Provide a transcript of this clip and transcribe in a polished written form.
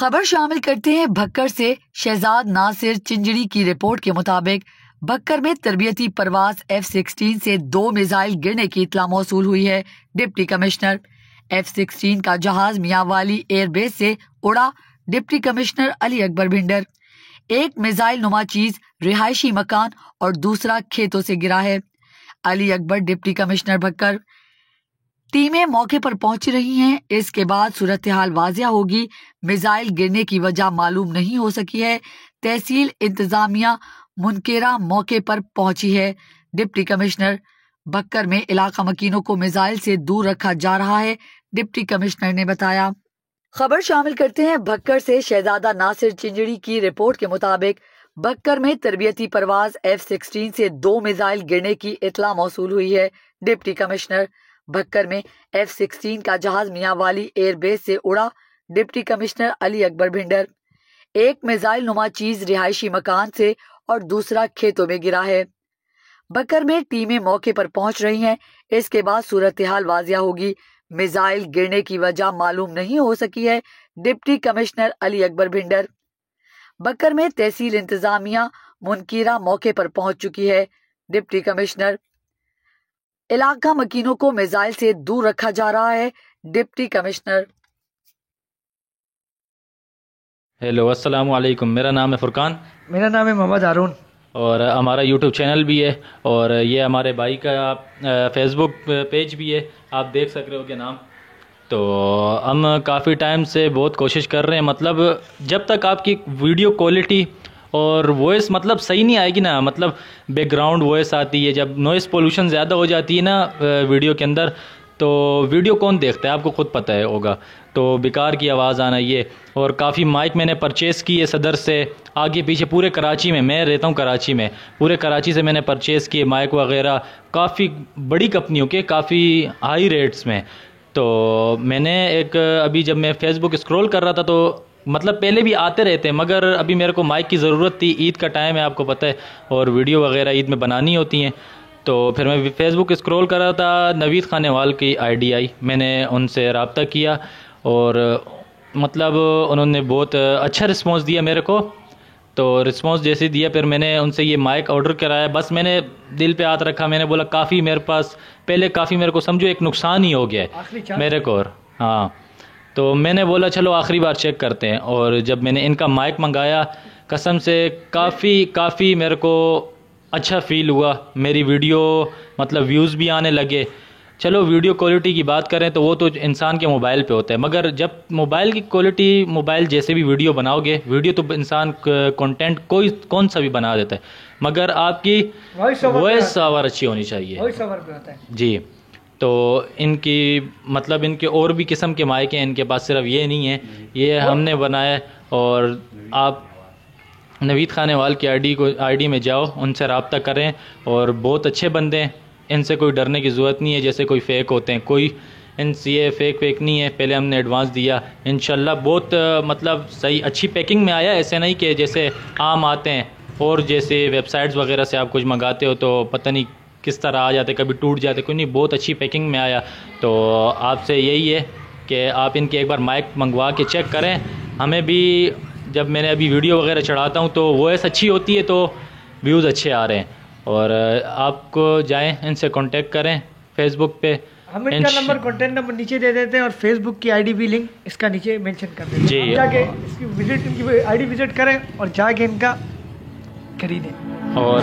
खबर शामिल करते हैं भक्कर से। शहजाद नासिर चिंजड़ी की रिपोर्ट के मुताबिक भक्कर में तरबियती परवाज F-16 से 2 मिसाइल गिरने की इत्तला मौसूल हुई है। डिप्टी कमिश्नर F-16 का जहाज मियांवाली एयरबेस से उड़ा। Deputy commissioner Ali Akbar Bhinder. एक मिसाइल नुमा चीज रिहायशी मकान और दूसरा खेतों से गिरा है। Ali Akbar deputy commissioner Bhakkar. टीमें मौके पर पहुंच रही हैं। इसके बाद सूरत हाल वाजिया होगी। मिसाइल गिरने की वजह मालूम नहीं हो सकी है। तहसील इंतजामिया मुनकेरा मौके पर पहुंची है। डिप्टी कमिश्नर भक्कर में इलाका मकीनों को मिसाइल से दूर रखा जा रहा है, डिप्टी कमिश्नर ने बताया। खबर शामिल करते हैं भक्कर से। शहजादा नासिर चिंजड़ी की रिपोर्ट के मुताबिक भक्कर में तरबियती परवाज F-16 से 2 मिसाइल गिरने की इत्तला मौसूल हुई है। डिप्टी कमिश्नर भक्कर में F-16 का जहाज मियांवाली एयरबेस से उड़ा। Deputy commissioner Ali Akbar Bhinder. एक मिसाइल नुमा चीज रिहायशी मकान से और दूसरा खेतों में गिरा है। भक्कर में टीमें मौके पर पहुंच रही हैं। इसके बाद सूरत हाल वाजिया होगी। मिसाइल गिरने की वजह मालूम नहीं हो सकी है, डिप्टी कमिश्नर अली अकबर भिंडर। भक्कर में तहसील इंतजामिया मुनकीरा मौके पर पहुंच चुकी है। डिप्टी कमिश्नर इलाका मकीनों को मिसाइल से दूर रखा जा रहा है, डिप्टी कमिश्नर। हेलो, अस्सलाम वालेकुम। मेरा नाम है फुरकान। मेरा नाम है मोहम्मद हारून। और हमारा यूट्यूब चैनल भी है और ये हमारे भाई का फेसबुक पेज भी है, आप देख सक रहे हो के नाम। तो हम काफ़ी टाइम से बहुत कोशिश कर रहे हैं, मतलब जब तक आपकी वीडियो क्वालिटी और वॉइस मतलब सही नहीं आएगी ना, मतलब बैकग्राउंड वॉइस आती है, जब नॉइज़ पोल्यूशन ज़्यादा हो जाती है ना वीडियो के अंदर, तो वीडियो कौन देखता है, आपको ख़ुद पता है होगा। तो बेकार की आवाज़ आना ये। और काफ़ी माइक मैंने परचेज़ की है सदर से, आगे पीछे पूरे कराची में, मैं रहता हूँ कराची में, पूरे कराची से मैंने परचेज़ किए माइक वगैरह, काफ़ी बड़ी कंपनियों के, काफ़ी हाई रेट्स में। तो मैंने एक अभी जब मैं फेसबुक स्क्रॉल कर रहा था तो मतलब पहले भी आते रहते हैं, मगर अभी मेरे को माइक की ज़रूरत थी। ईद का टाइम है, आपको पता है, और वीडियो वगैरह ईद में बनानी होती हैं। तो फिर मैं फेसबुक स्क्रॉल कर रहा था, नवीद खानेवाल की आईडी आई, मैंने उनसे रब्ता किया और मतलब उन्होंने बहुत अच्छा रिस्पांस दिया मेरे को। तो रिस्पांस जैसे दिया फिर मैंने उनसे ये माइक ऑर्डर कराया। बस मैंने दिल पे हाथ रखा, मैंने बोला काफ़ी मेरे पास पहले काफ़ी मेरे को समझो एक नुकसान ही हो गया है मेरे को। हाँ, तो मैंने बोला चलो आखिरी बार चेक करते हैं। और जब मैंने इनका माइक मंगाया, कसम से काफ़ी मेरे को अच्छा फ़ील हुआ। मेरी वीडियो मतलब व्यूज़ भी आने लगे। चलो वीडियो क्वालिटी की बात करें तो वो तो इंसान के मोबाइल पे होता है, मगर जब मोबाइल की क्वालिटी, मोबाइल जैसे भी वीडियो बनाओगे, वीडियो तो इंसान कंटेंट कोई कौन सा भी बना देता है, मगर आपकी वॉइस ओवर अच्छी होनी चाहिए। वॉइस ओवर पे होता है जी। तो इनकी मतलब इनके और भी किस्म के माइक हैं इनके पास, सिर्फ ये नहीं है, ये हमने बनाया। और आप नवीद खानेवाल की आईडी में जाओ, उनसे रब्ता करें, और बहुत अच्छे बंदे हैं, इनसे कोई डरने की ज़रूरत नहीं है जैसे कोई फ़ेक होते हैं। कोई इनसे ये फ़ेक नहीं है। पहले हमने एडवांस दिया, इंशाल्लाह बहुत मतलब सही अच्छी पैकिंग में आया। ऐसे नहीं कि जैसे आम आते हैं और जैसे वेबसाइट्स वगैरह से आप कुछ मंगाते हो तो पता नहीं किस तरह आ जाते, कभी टूट जाते, कोई नहीं, बहुत अच्छी पैकिंग में आया। तो आपसे यही है कि आप इनके एक बार माइक मंगवा के चेक करें। हमें भी जब मैंने अभी वीडियो वगैरह चढ़ाता हूँ तो वॉइस अच्छी होती है, तो व्यूज़ अच्छे आ रहे हैं। और आपको जाएं, इनसे कांटेक्ट करें फेसबुक पे। हम इनका नंबर, कॉन्टैक्ट नंबर नीचे दे देते हैं और फेसबुक की आईडी भी लिंक इसका नीचे मेंशन कर देते हैं। जी, जाके इसकी विजिट, इनकी आईडी विजिट करें और जाके इनका खरीदें। और